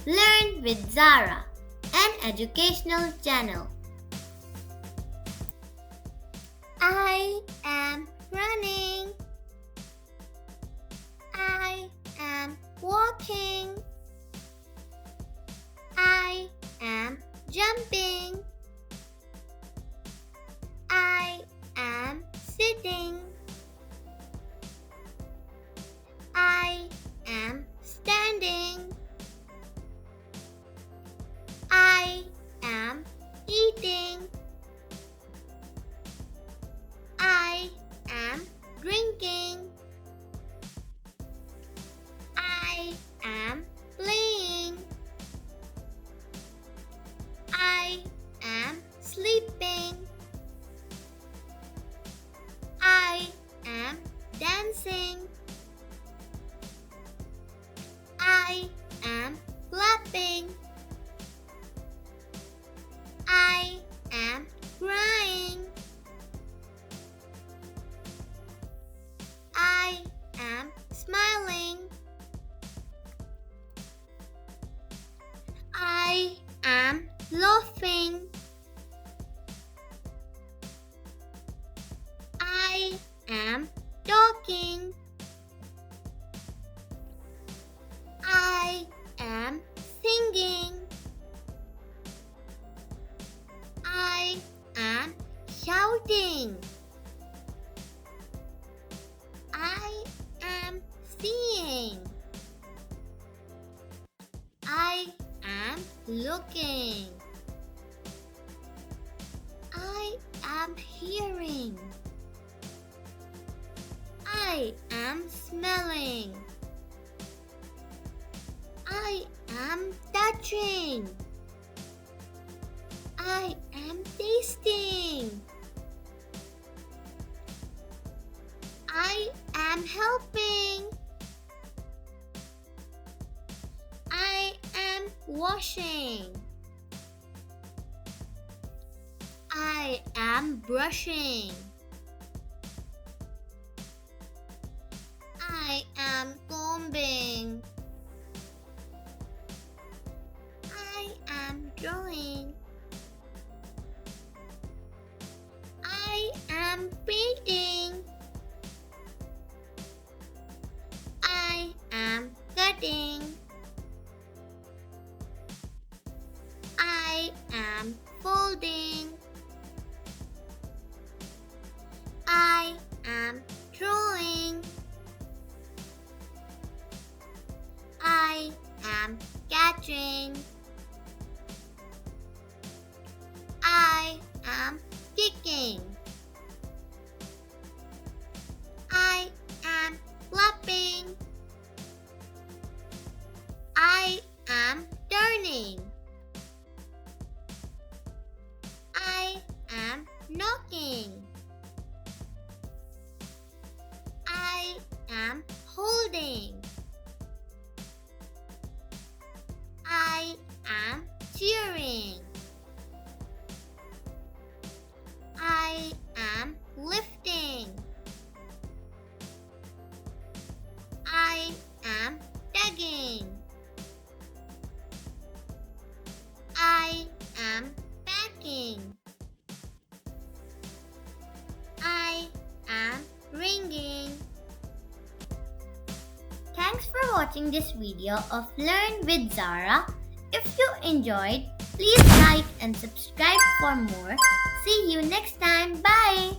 Learn with Zara, an educational channel. I am running. I am walking. I am jumping. I am sitting. I am standing. I am eating. I am drinking. I am playing. I am sleeping. I am dancing. I am clapping. I am crying. I am smiling. I am laughing. I am talking. I am singing. I am shouting. I am seeing. I am looking. I am hearing. I am smelling. I am touching. I am tasting. I am helping. I am washing. I am brushing. I am combing. I am drawing. I am painting. I am cutting. I am folding. I am drawing. I am catching. I am kicking. I am clapping. I am turning. I am knocking. I am holding. I am cheering. I am lifting. I am tagging. I am packing. I am ringing. Thanks for watching this video of Learn with Zara. If you enjoyed, please like and subscribe for more. See you next time. Bye!